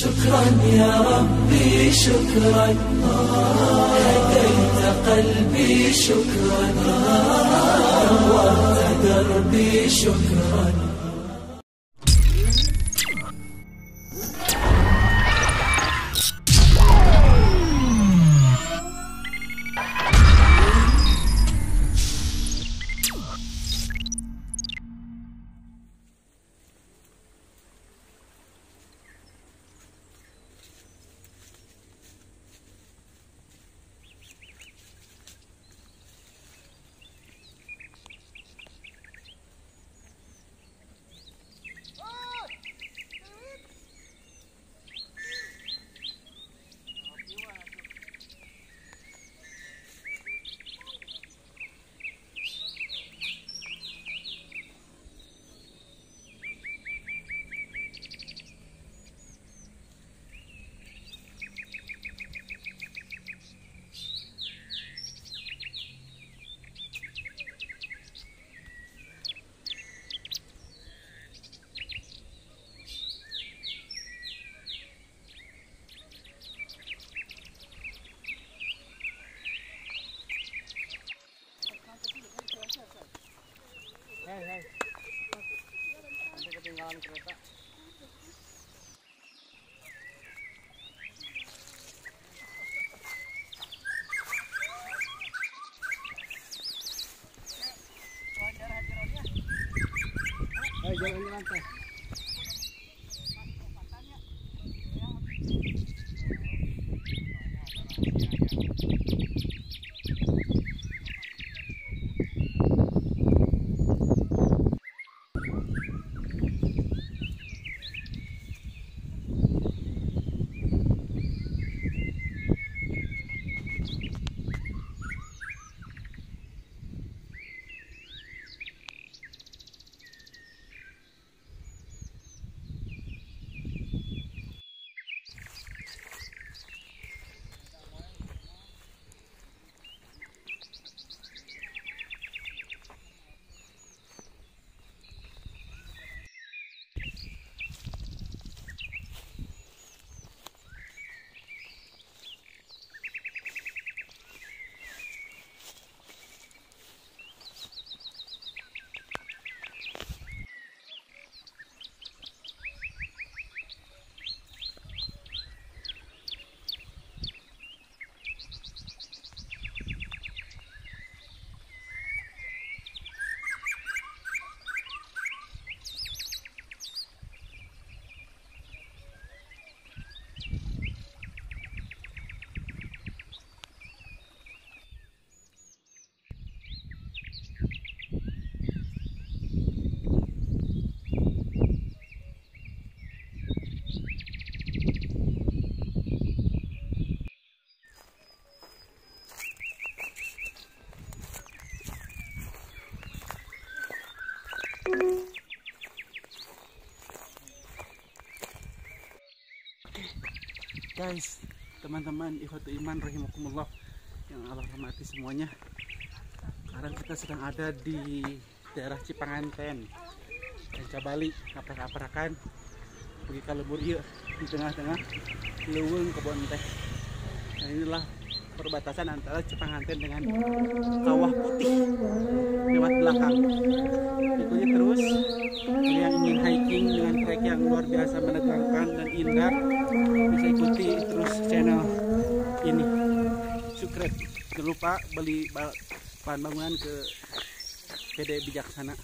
شكرا يا ربي شكرا هديت قلبي شكرا نورت دربي شكرا. Nanti ketinggalan kereta. Ayo jalan-jalan teh. Guys, teman-teman ikhwatu iman rahimakumullah yang Allah rahmati semuanya. Sekarang kita sedang ada di daerah Cipanganten dan Cabali, aprak-aprakan pergi ke lebur ieu di tengah-tengah leuweung kebon teh. Nah, inilah perbatasan antara Cipanganten dengan Kawah Putih lewat belakang. Ikuti terus yang ingin hiking dengan trek yang luar biasa menegangkan dan indah, bisa ikuti terus channel ini. Subscribe, jangan lupa beli bahan bangunan ke PD Bijaksana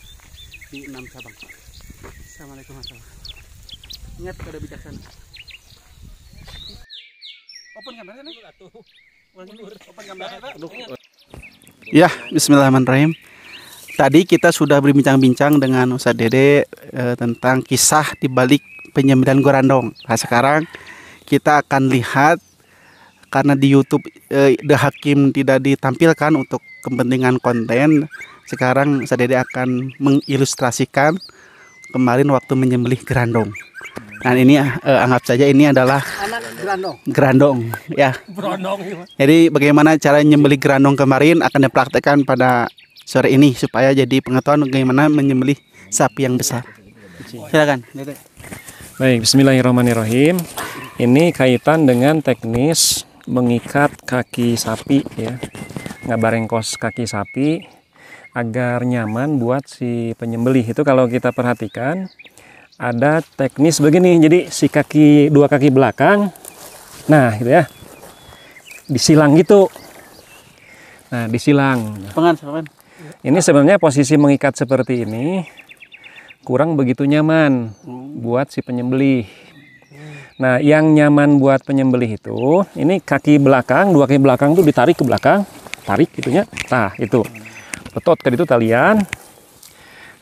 di 6 cabang. Assalamualaikum warahmatullahi wabarakatuh. Ingat PD Bijaksana. Open kamera nih. Open kamera. Ya, bismillahirrahmanirrahim. Tadi kita sudah berbincang-bincang dengan Ustadz Dede tentang kisah di balik penyembelihan gorandong. Nah, sekarang kita akan lihat, karena di YouTube The Hakim tidak ditampilkan untuk kepentingan konten. Sekarang Ustadz Dede akan mengilustrasikan kemarin waktu menyembelih gerandong. Nah, ini anggap saja ini adalah Anak gerandong ya. berondong. Jadi bagaimana cara menyembelih gerandong kemarin akan dipraktekkan pada sore ini supaya jadi pengetahuan bagaimana menyembelih sapi yang besar. Silakan. Baik, bismillahirrahmanirrahim. Ini kaitan dengan teknis mengikat kaki sapi ya, ngabarengkos kaki sapi agar nyaman buat si penyembelih. Itu kalau kita perhatikan ada teknis begini. Jadi si dua kaki belakang, nah gitu ya, disilang gitu. Nah disilang. Pengan. Ini sebenarnya posisi mengikat seperti ini kurang begitu nyaman buat si penyembelih. Nah, yang nyaman buat penyembelih itu, ini kaki belakang, dua kaki belakang tuh ditarik ke belakang, tarik gitunya. Nah, itu. Betot ke itu talian.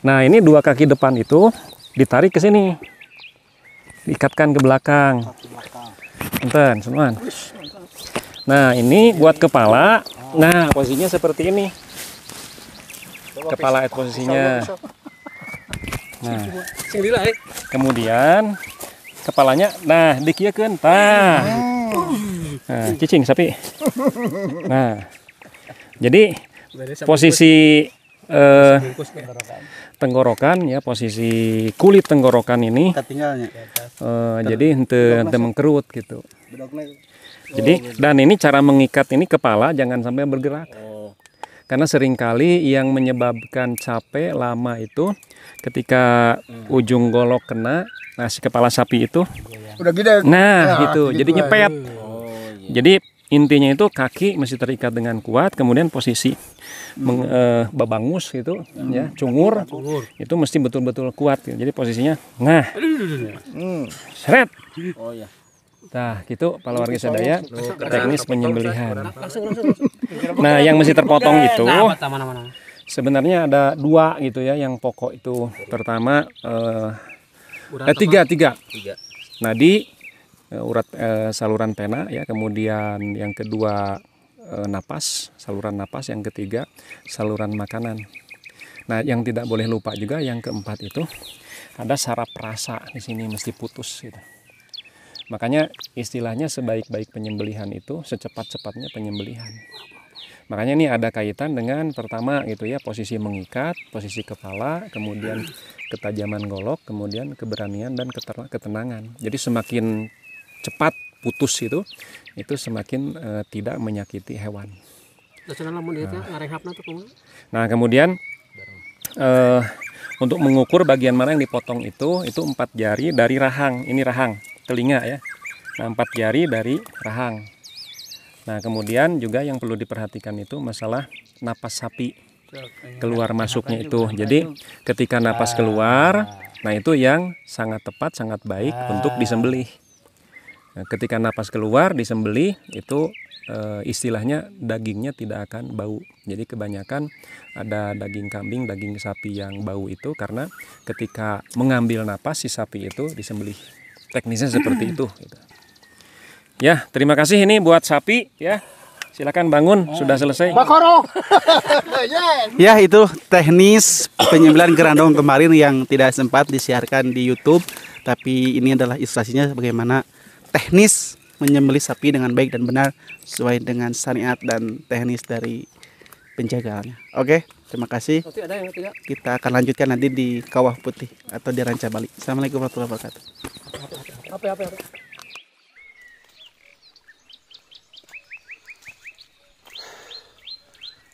Nah, ini dua kaki depan itu ditarik ke sini. Diikatkan ke belakang. Enten, semua. Nah, ini buat kepala. Nah, posisinya seperti ini. Kepala posisinya. Nah, kemudian kepalanya, nah dikieukeun tah. Nah, cicing sapi. Nah, jadi posisi tenggorokan ya, posisi kulit tenggorokan ini jadi henteu mengkerut gitu. Jadi dan ini cara mengikat ini kepala jangan sampai bergerak. Karena seringkali yang menyebabkan capek lama itu ketika ujung golok kena, nah si kepala sapi itu udah gede. Nah, gitu. Jadi nyepet. Jadi intinya itu kaki mesti terikat dengan kuat, kemudian posisi babangus gitu ya, cungur itu mesti betul-betul kuat gitu. Jadi posisinya nah. Seret. Oh ya. Nah, gitu para warga sadaya teknis penyembelihan. Nah, yang mesti terpotong itu sebenarnya ada dua gitu ya, yang pokok itu. Pertama tiga. Nah, di urat saluran pena ya, kemudian yang kedua napas, saluran napas, yang ketiga saluran makanan. Nah, yang tidak boleh lupa juga yang keempat itu ada saraf rasa di sini mesti putus gitu. Makanya istilahnya sebaik-baik penyembelihan itu secepat-cepatnya penyembelihan. Makanya ini ada kaitan dengan pertama gitu ya, posisi mengikat, posisi kepala, kemudian ketajaman golok, kemudian keberanian dan ketenangan. Jadi semakin cepat putus itu semakin tidak menyakiti hewan. Nah, kemudian untuk mengukur bagian mana yang dipotong itu 4 jari dari rahang. Ini rahang telinga ya. Nah, 4 jari dari rahang. Nah, kemudian juga yang perlu diperhatikan itu masalah napas sapi keluar masuknya itu. Jadi ketika napas keluar, nah itu yang sangat tepat, sangat baik untuk disembelih. Nah, ketika napas keluar disembelih itu istilahnya dagingnya tidak akan bau. Jadi kebanyakan ada daging kambing, daging sapi yang bau itu karena ketika mengambil napas si sapi itu disembelih. Teknisnya seperti itu. Ya, terima kasih ini buat sapi ya. Silakan bangun, sudah selesai. Ya, itu teknis penyembelihan gerandong kemarin yang tidak sempat disiarkan di YouTube, tapi ini adalah ilustrasinya bagaimana teknis menyembelih sapi dengan baik dan benar sesuai dengan syariat dan teknis dari penjagaannya. Oke, terima kasih. Kita akan lanjutkan nanti di Kawah Putih atau di Ranca Bali. Assalamualaikum warahmatullahi wabarakatuh.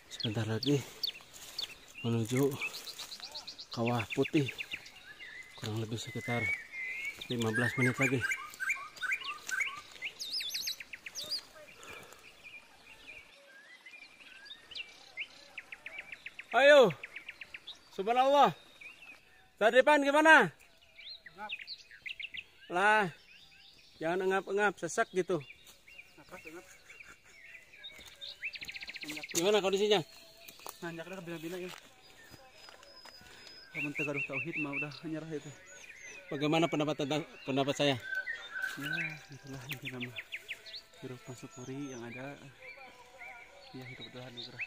Sebentar lagi menuju Kawah Putih, kurang lebih sekitar 15 menit lagi. Ayo, subhanallah. Tadi depan gimana? Lah, jangan engap-engap, sesak gitu. Gimana kondisinya? Nanjak dah bina-bina ya. Kamu tegaruh tauhid mah udah nyerah itu. Bagaimana pendapat saya? Ya, itulah intinya mah. Hidup mensyukuri yang ada. Ya, hidup Tuhan nugrah.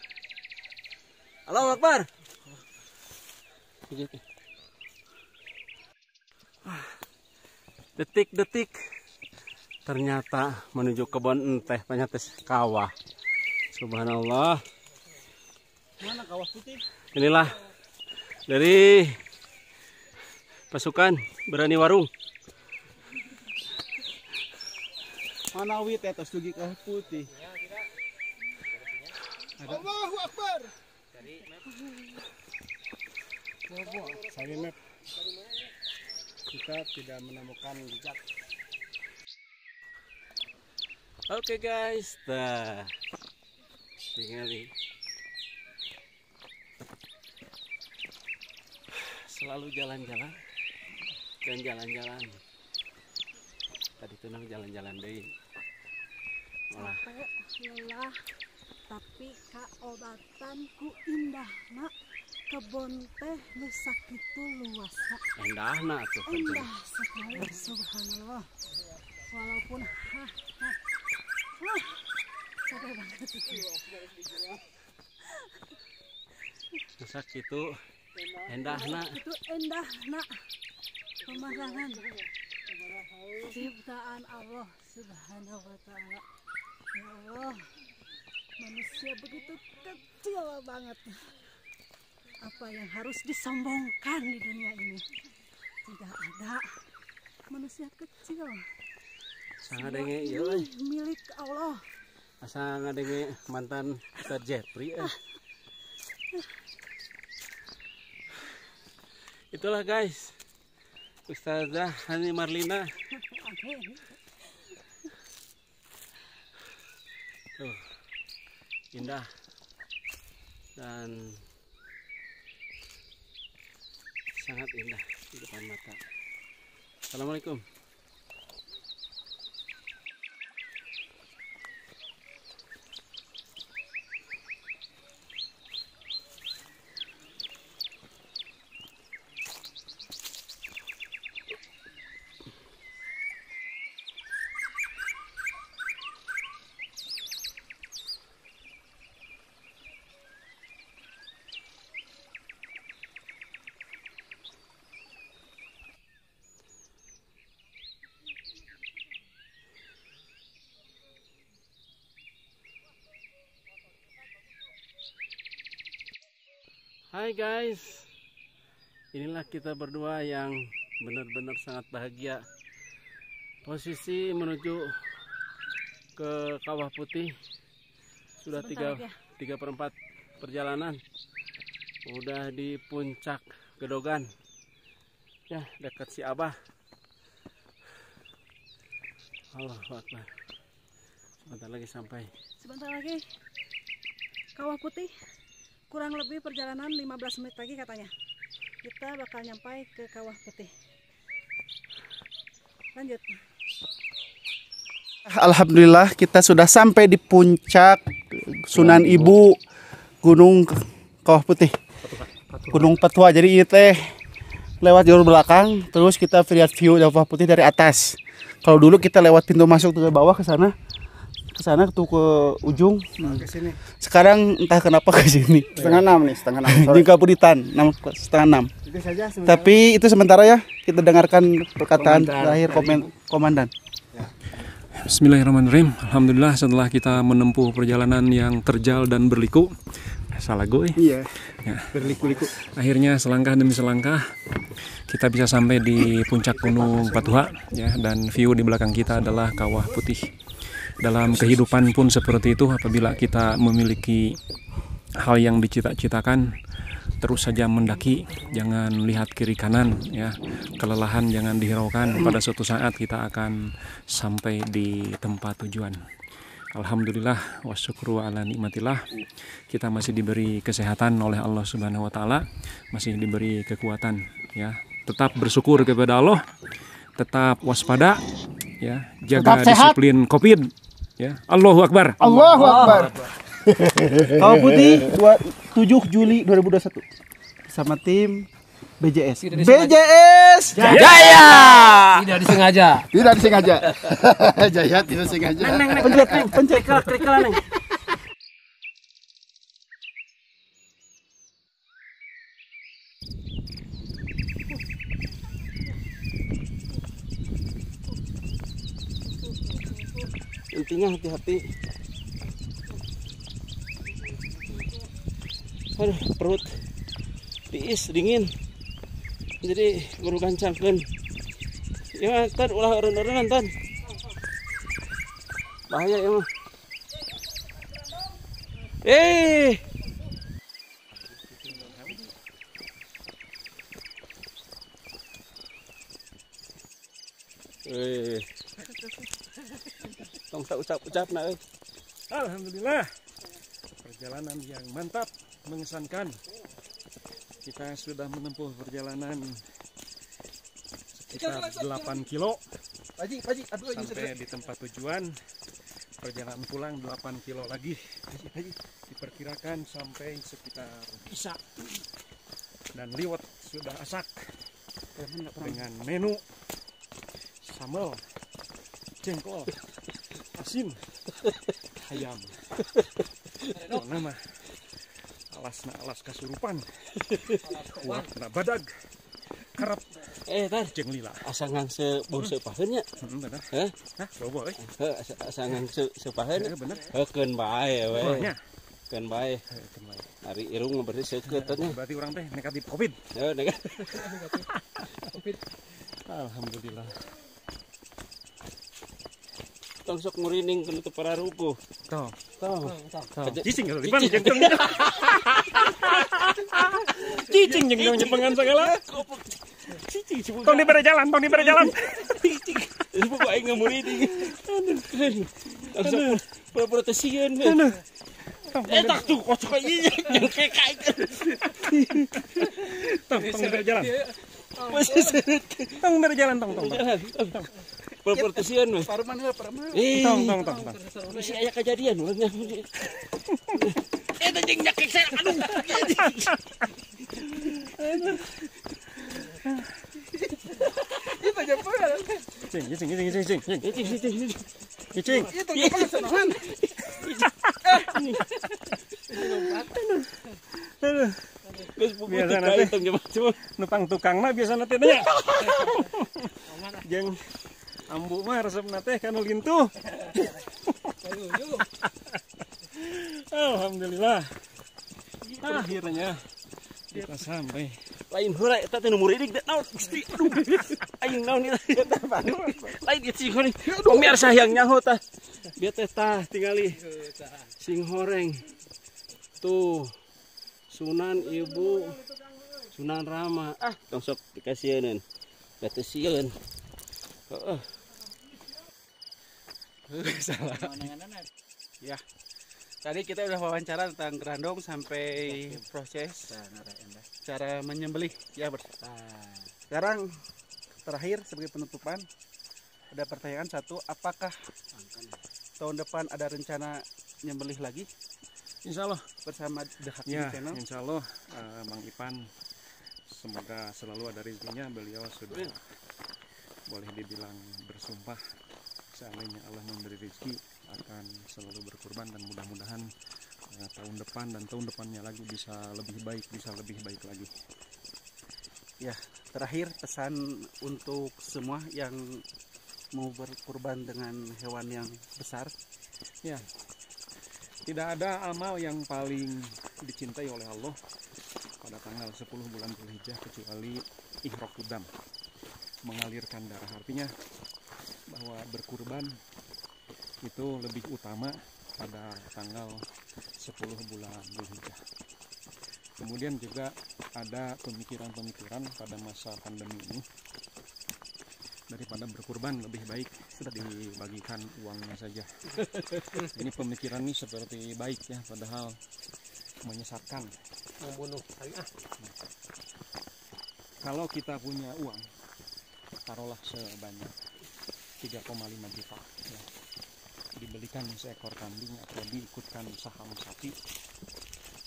Allahu Akbar. Detik-detik ternyata menuju kebun teh penyates kawah. Subhanallah. Mana Kawah Putih? Inilah dari pasukan Berani Warung. Mana wit atas dugi kawah putih. Allahu Akbar. Saya map. Kita tidak menemukan jejak. Oke guys, tinggal selalu jalan-jalan dan jalan-jalan. Tadi tuh nang jalan-jalan deh. Capek, lelah, tapi kaobatan ku indah nak kebon teh nu sakitu luas. Endahna tuh. Indah sekali, subhanallah. Walaupun capek banget itu. Sakitu endahna. Itu indah nak pemandangan ciptaan Allah Subhanahu wa Ta'ala. Ya Allah, manusia begitu kecil banget. Apa yang harus disombongkan di dunia ini? Tidak ada manusia kecil. Sangat denge Ini milik Allah. asa ngadenge mantan Ustaz Jeffrey. Itulah guys, Ustazah Hani Marlina. Amin. Tuh, indah dan sangat indah di depan mata. Assalamualaikum. Hai guys, inilah kita berdua yang benar-benar sangat bahagia. Posisi menuju ke Kawah Putih sudah 3/4 perjalanan. Udah di puncak Gedogan, ya dekat si Abah. Allahu Akbar. Sebentar lagi sampai. Sebentar lagi Kawah Putih. Kurang lebih perjalanan 15 menit lagi katanya. Kita bakal nyampai ke Kawah Putih. Lanjut. Alhamdulillah kita sudah sampai di puncak Sunan Ibu Gunung Kawah Putih. Gunung Petua. Jadi ini teh lewat jalur belakang, terus kita lihat view Kawah Putih dari atas. Kalau dulu kita lewat pintu masuk ke bawah ke sana tuh ke ujung. Ke sini. Sekarang entah kenapa ke sini. Setengah 6 nih, setengah 6 sore. Di Kapuritan, 5:30. Itu saja sebenarnya. Tapi itu sementara ya, kita dengarkan perkataan terakhir komandan. Bismillahirrahmanirrahim. Alhamdulillah setelah kita menempuh perjalanan yang terjal dan berliku. Salah gue. Iya. Ya. Berliku-liku. Akhirnya selangkah demi selangkah kita bisa sampai di puncak Gunung Petua ya, dan view di belakang kita adalah Kawah Putih. Dalam kehidupan pun seperti itu, apabila kita memiliki hal yang dicita-citakan, terus saja mendaki, jangan lihat kiri kanan ya. Kelelahan jangan dihiraukan, pada suatu saat kita akan sampai di tempat tujuan. Alhamdulillah wa syukru ala nikmatillah, kita masih diberi kesehatan oleh Allah Subhanahu wa taala, masih diberi kekuatan ya. Tetap bersyukur kepada Allah, tetap waspada ya, jaga disiplin Covid ya. Allahu Akbar. Allahu Akbar. Kawah Putih 7 Juli 2021 bersama tim BJS. BJS Jaya. Tidak disengaja. Tidak disengaja. Jaya tidak disengaja. Pencet klik-klikan. Intinya hati-hati. Aduh, perut tiis dingin. Jadi baru gancangkeun. Ya, ntar ulah eureun-eureun nonton. Bahaya ya mah. Eh. Tong ucap na euy. Alhamdulillah, perjalanan yang mantap, mengesankan. Kita sudah menempuh perjalanan sekitar 8 kilo sampai di tempat tujuan. Perjalanan pulang 8 kilo lagi. Diperkirakan sampai sekitar Isya. Dan liwet sudah asak dengan menu sambal, jengkol, asin, ayam. Nama alas kasurupan, kuat na badag, karep, jeung lila. Asangan sebau sepaheun nya. Bener. Heh? Hah, bobo euy. Asangan sepaheun. Bener. Heukeun bae we. Oh, nya. Heukeun bae. Hari irung berarti seukeut teh. Berarti orang teh negatif Covid. Heuh, negatif. Alhamdulillah. Tong sok murining kana teu pararupuh. Tong. Cicing kalau dipan jeung tong. Cicing jeung tong nyepengan segala. Cicing. Tong dibere jalan. Cicing. Ibu kok aing ngamurining. Langsung pura-pura teu sieun we. Tak tuh kocok ieu jeung kekay. Tong dibere jalan. Masih seret. Tong dibere jalan tong. Pura-pura teu sieun we. Paruman. Tong. Masih aya kejadian we. Eta jeung nyakek saya. Aduh. Itu aja pura. Cicing. Itu gimana sanohan? Biasa nanti nupang tukang mah biasa nanti nya. Jeung ambu mah resepna teh kanu lintuh. Alhamdulillah. Akhirnya kita sampai. Lain heula eta teh nu muridik da naon Gusti. Aduh. Aing naon ieu teh lain ieu sing horeng. Biar sayang nyaho tah. Biar teh tah tingali sing horeng. Tuh. Sunan Ibu Sunan Rama. Tong sok dikasieun. Batu sieun. Heeh. Salah. Ya. Tadi kita udah wawancara tentang gerandong sampai proses cara menyembelih ya Sekarang terakhir sebagai penutupan ada pertanyaan satu, apakah tahun depan ada rencana nyembelih lagi? Insya Allah bersama The Hakim ya, Channel. Insya Allah Mang Ipan semoga selalu ada rezekinya. Beliau sudah boleh dibilang bersumpah seandainya Allah memberi rezeki akan selalu berkurban, dan mudah-mudahan tahun depan dan tahun depannya lagi bisa lebih baik lagi. Ya, terakhir pesan untuk semua yang mau berkurban dengan hewan yang besar. Ya, tidak ada amal yang paling dicintai oleh Allah pada tanggal 10 bulan Dzulhijjah kecuali ihraqud dam, mengalirkan darah. Artinya bahwa berkurban itu lebih utama pada tanggal 10 bulan Dzulhijjah. Kemudian juga ada pemikiran-pemikiran pada masa pandemi ini, daripada berkurban lebih baik dibagikan uangnya saja. Ini pemikiran ini seperti baik ya, padahal menyesatkan. Membunuh. Kalau kita punya uang, taruhlah sebanyak 3,5 juta ya, dibelikan seekor kambing atau diikutkan saham sapi,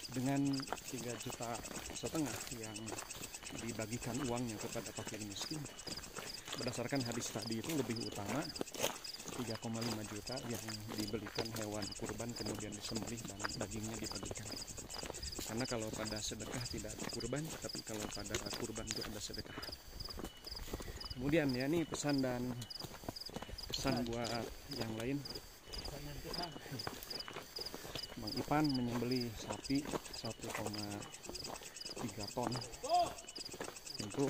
dengan 3,5 juta yang dibagikan uangnya kepada fakir miskin. Berdasarkan hadis tadi itu lebih utama 3,5 juta yang dibelikan hewan kurban kemudian disembelih dan dagingnya dibagikan. Karena kalau pada sedekah tidak ada kurban, tapi kalau pada kurban itu ada sedekah. Kemudian ya, ini pesan buat yang lain. Mang Ipan menyembelih sapi 1,3 ton. Tentu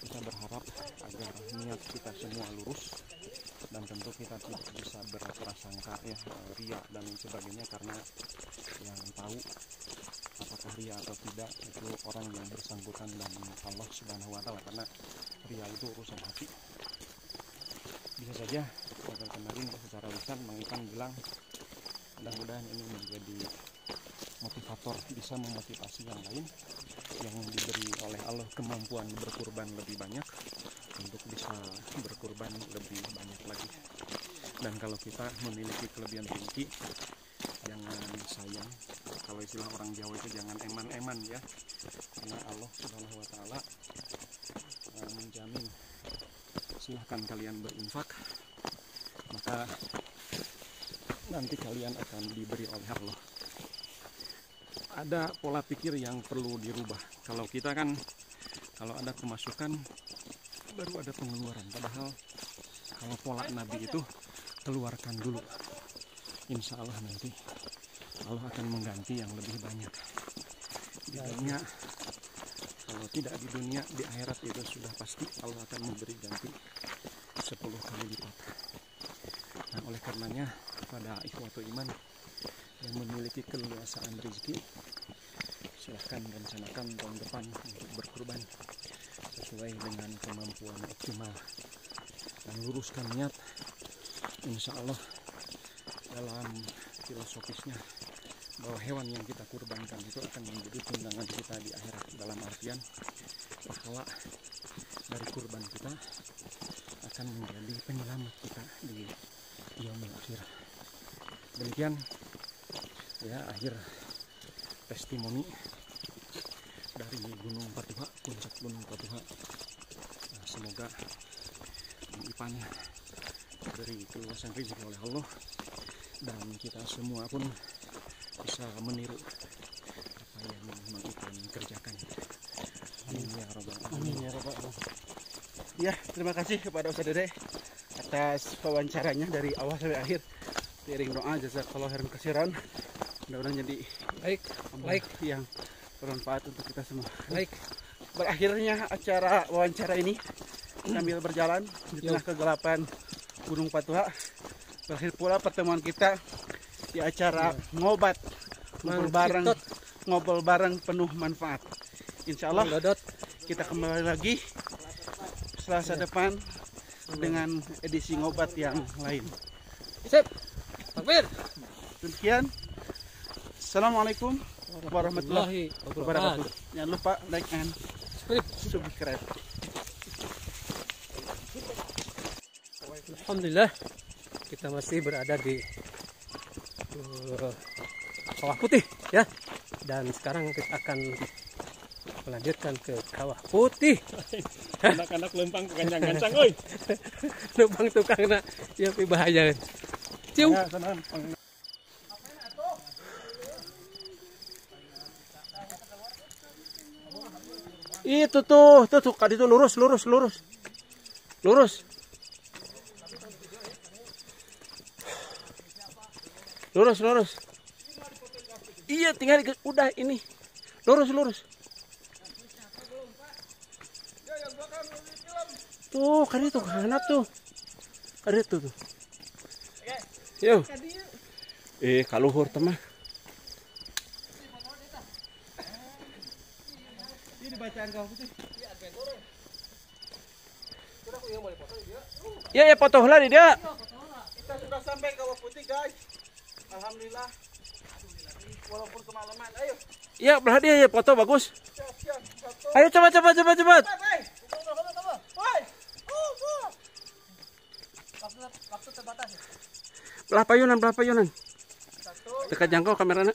kita berharap agar niat kita semua lurus dan tentu kita tidak bisa berprasangka ya ria dan lain sebagainya, karena yang tahu apakah ria atau tidak itu orang yang bersangkutan dan Allah Subhanahu wa Ta'ala, karena ria itu urusan hati. Bisa saja pada kemarin secara lisan Mang Ipan bilang mudah-mudahan ini menjadi motivator, bisa memotivasi yang lain yang diberi oleh Allah kemampuan berkurban lebih banyak untuk bisa berkurban lebih banyak lagi. Dan kalau kita memiliki kelebihan rezeki, jangan sayang, kalau istilah orang Jawa itu jangan eman-eman ya, karena Allah Subhanahu wa Ta'ala menjamin silahkan kalian berinfak, maka nanti kalian akan diberi oleh Allah. Ada pola pikir yang perlu dirubah. Kalau kita kan, kalau ada pemasukan baru ada pengeluaran, padahal kalau pola Nabi itu keluarkan dulu, insya Allah nanti Allah akan mengganti yang lebih banyak di dunia. Kalau tidak di dunia, di akhirat itu sudah pasti Allah akan memberi ganti 10 kali lipat. Nah, oleh karenanya pada ikhwatul iman yang memiliki keluasaan rezeki, silahkan rencanakan tahun depan untuk berkurban sesuai dengan kemampuan optimal dan luruskan niat. Insya Allah dalam filosofisnya bahwa hewan yang kita kurbankan itu akan menjadi tunjangan kita di akhirat, dalam artian pahala dari kurban kita akan menjadi penyelamat kita di yaumil akhir. Demikian ya akhir testimoni dari Gunung Patuha, puncak Gunung Patuha. Nah, semoga Ipan diberi keluasan rezeki oleh Allah dan kita semua pun bisa meniru apa yang Mang Ipan kerjakan. Amin ya rabbal alamin. Amin ya rabbal alamin. Ya, terima kasih kepada Ustaz Dede atas wawancaranya dari awal sampai akhir. Diiring doa jazakallahu khairan katsiran. Mudah-mudahan jadi baik yang bermanfaat untuk kita semua. Baik. Berakhirnya acara wawancara ini sambil berjalan di tengah kegelapan Gunung Patuha. Berakhir pula pertemuan kita di acara ngobat, ngobrol bareng penuh manfaat. Insya Allah kita kembali lagi Selasa depan dengan edisi ngobat yang lain. Sip. Takbir. Demikian. Assalamualaikum warahmatullahi wabarakatuh. Jangan lupa like and subscribe. Alhamdulillah kita masih berada di Kawah Putih ya, dan sekarang kita akan melanjutkan ke Kawah Putih. Anak-anak lempang kegancang-gancang, oi. Lempang tukang nak, ya bahaya. Cium. Ya, senang. Itu tuh kali itu lurus. Iya, tinggal udah ini. Lurus. Tuh, kali itu kanan tuh. Kali itu tuh. Yo. Kaluhur teman. Ini bacaan Kawah Putih. Ya, foto lah dia. Kita sudah sampai Kawah Putih, guys. Alhamdulillah. Walaupun kemalaman, ayo. Iya, belah dia ya, foto bagus. Siap. Ayo cepat. Waktu terbatas. Belah payunan. Dekat jangkau kameranya.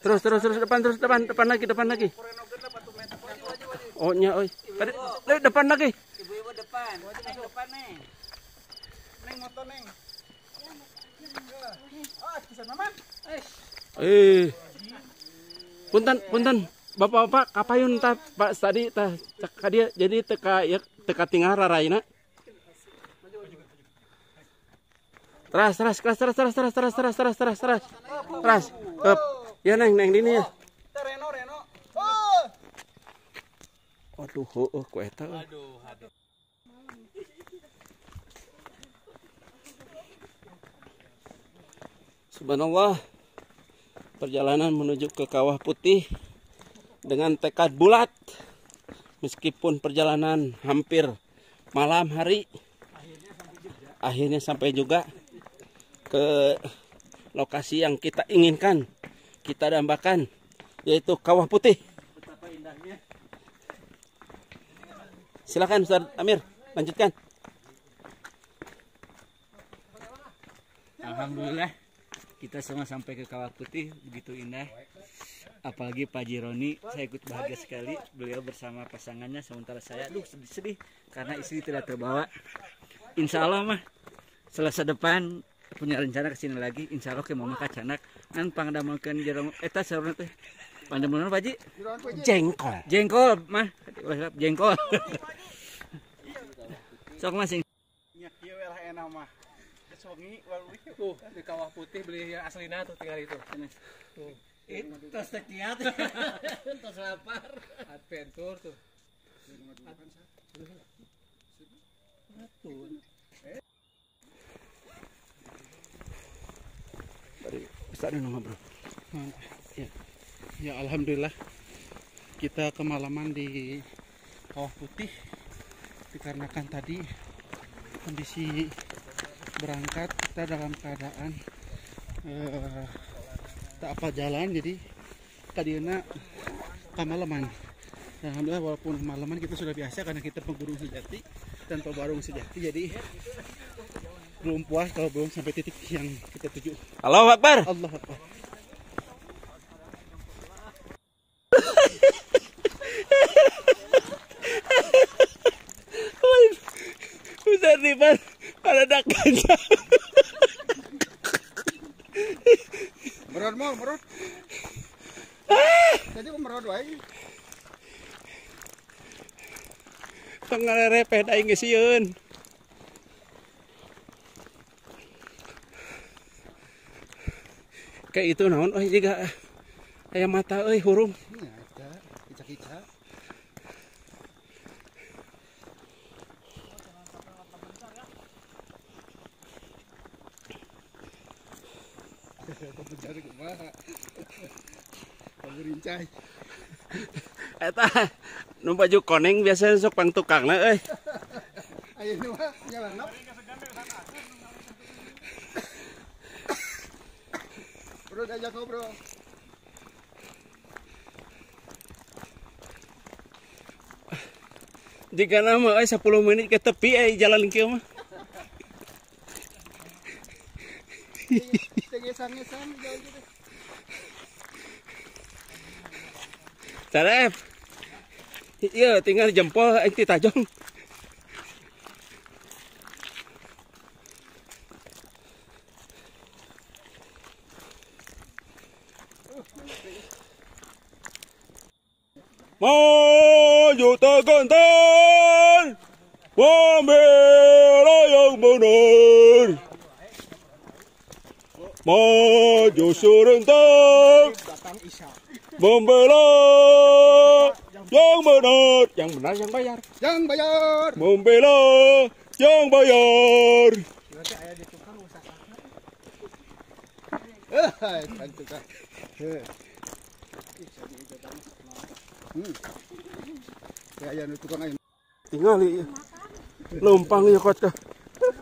Terus depan lagi. Oh nya, oi. Depan lagi. Ibu-ibu depan. Depan nih. Neng motor neng. Bisa naman. Punten. Bapak-bapak kapayun ta Pak tadi tah dia jadi teka tinggal raraina. Teras. Ya neng dini ya. Reno. Aduh, ku eta. Subhanallah, perjalanan menuju ke Kawah Putih dengan tekad bulat. Meskipun perjalanan hampir malam hari, akhirnya sampai juga ke lokasi yang kita inginkan, kita dambakan, yaitu Kawah Putih. Betapa indahnya. Silakan Ustaz Amir, lanjutkan. Alhamdulillah kita semua sampai ke Kawah Putih, begitu indah. Apalagi Pak Jironi, saya ikut bahagia sekali. Beliau bersama pasangannya, sementara saya sedih karena istri tidak terbawa. Insya Allah mah selasa depan punya rencana kesini lagi. Insya Allah ke mama kacanak kan pangdamalkeun jerong eta sarona teh. Pandamalkeun Pak Ji? Jengkol. Jengkol mah, jengkol. Sok masing. Nya kieu we lah enak mah. Songi waluh. Tuh di Kawah Putih beli yang aslina tuh tinggal itu. Tuh. Itu sekiat. Tos lapar. Adventure tuh. Ustaz nama bro. Ya alhamdulillah kita kemalaman di Kawah Putih dikarenakan tadi kondisi berangkat kita dalam keadaan tak apa jalan, jadi tadinya kemalaman. Alhamdulillah walaupun malaman kita sudah biasa karena kita penggunung sejati dan pebarung sejati, jadi belum puas kalau belum sampai titik yang kita tuju. Allahu Akbar. Allah Akbar. Ustaz Riban pada dakan. Merod mau, merod. Jadi merod wae. Pengarepet aing geus sieun. Kayak itu naon euy jiga aya mata euy hurung. Ya, ada kicak-kicak. Mencari kumaha. Pangerincai. Eta nu baju koneng biasa sok pang tukangna euy. Ayo nu mah nyalanap. Bro, diajak ngobrol. Jika nama 10 menit ke tepi jalan kieu mah. Ngesan-ngesan jauh gitu. Taref. Iya, tinggal jempol aing ti tajong. Maju tegantan, membela yang benar. Maju serentak, membela yang benar. Yang benar yang bayar. Yang bayar. Membela yang bayar. Kan tukang. Kayak nu tukang aing. Tingali lompang ya kota.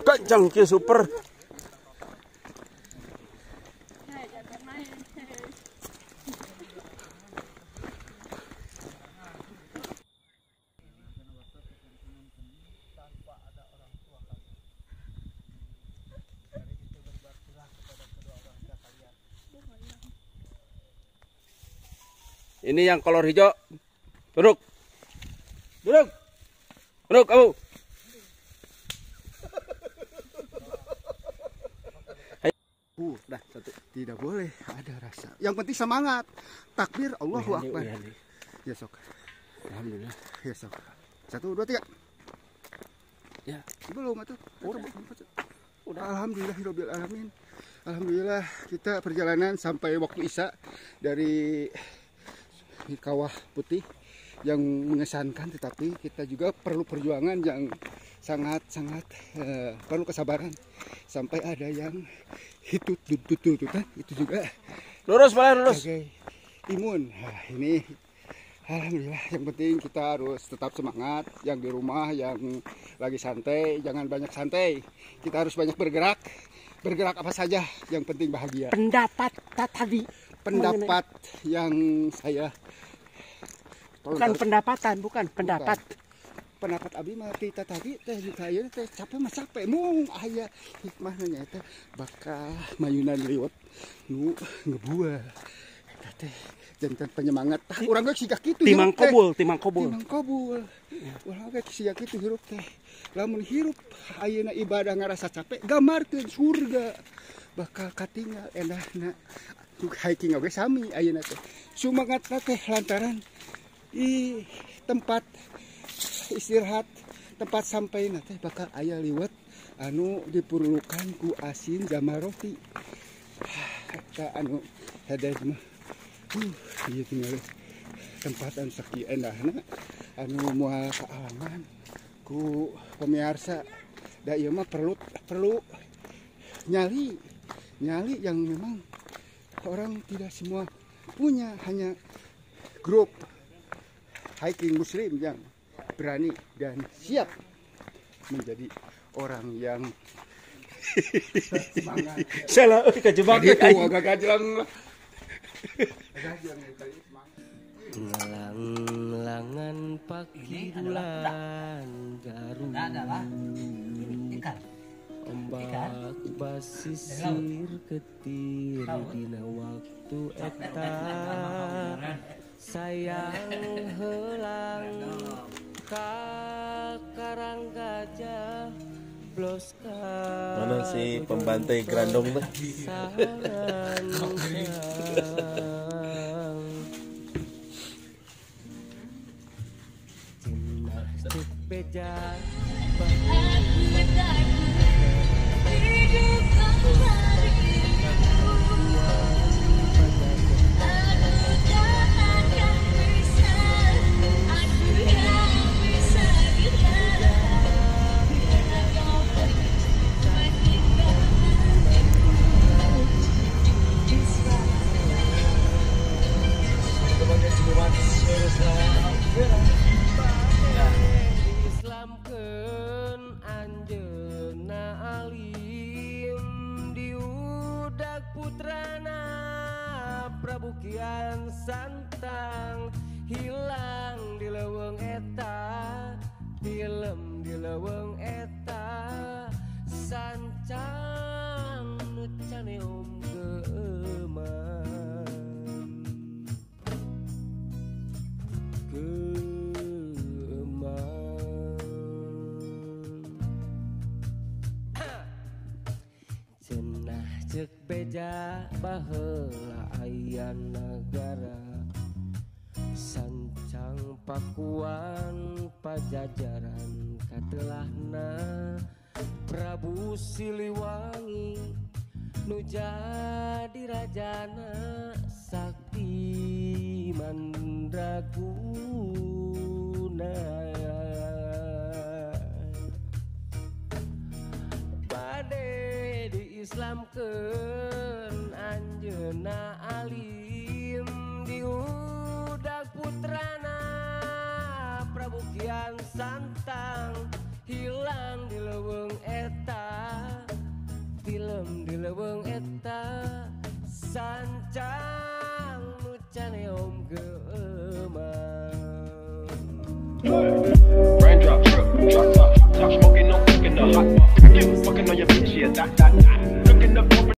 Kancang ke super. Ini yang kolor hijau. Duduk. Duduk. Duduk kamu. Dah satu. Tidak boleh ada rasa. Yang penting semangat. Takbir Allahu Akbar. Ya sok. Alhamdulillah. Ya sok. 1 2 3. Ya. Belum atuh. Udah. Alhamdulillahirabbil alamin. Alhamdulillah kita perjalanan sampai waktu Isya dari Kawah Putih yang mengesankan, tetapi kita juga perlu perjuangan yang sangat perlu kesabaran sampai ada yang hitut tututan itu juga Lurus, lurus. sebagai imun. Nah, ini alhamdulillah, yang penting kita harus tetap semangat. Yang di rumah, yang lagi santai, jangan banyak santai. Kita harus banyak bergerak. Bergerak apa saja, yang penting bahagia. Pendapat tadi. Pendapat yang saya Bukan pendapatan, bukan pendapat. Pendapat abi mah kita tadi teh kayak teh capek mah capek mung aya hikmahnya teh bakal mayunan liwat nu ngebuah eta teh jantan penyemangat urang ge siga kitu Timang kobul. timang kobul urang ge siga kitu hirup teh lamun hirup ayeuna ibadah ngarasa capek gamarkeun surga bakal katinggal endahna hiking oge sami ayeuna teh sumangat teh lantaran di tempat istirahat tempat sampai nanti bakal ayah liwat anu diperlukan ku asin sama roti kita anu ada mah iya tinggal tempat anu saki endahna anu moal kealaman ku pemirsa da ieu mah perlu nyali yang memang orang tidak semua punya, hanya grup hiking muslim yang berani dan siap menjadi orang yang semangat. Salah kejebak itu agak kajang. Lang-langan pagi bulan garu ombak basisir ketir dina waktu eta sayang helang karang gajah bloska. Mana si pembantai Grandong tuh? Cina beja Islamkeun anjeunna alim diudag putrana Prabu Kian Santang hilang di leuweung eta tilem di leuweung eta sancang nu caneum cenah ceuk beja baheula aya nagara sancang pakuan pajajaran katelahna Prabu Siliwangi nu jadi rajana sakti mandraguna bade diislamkeun anjeunna alim diudag putrana Prabu Kian Santang hilang di leuweung eta tilem di leuweung eta sancang nu caneum geumang. Raindrop, drop top.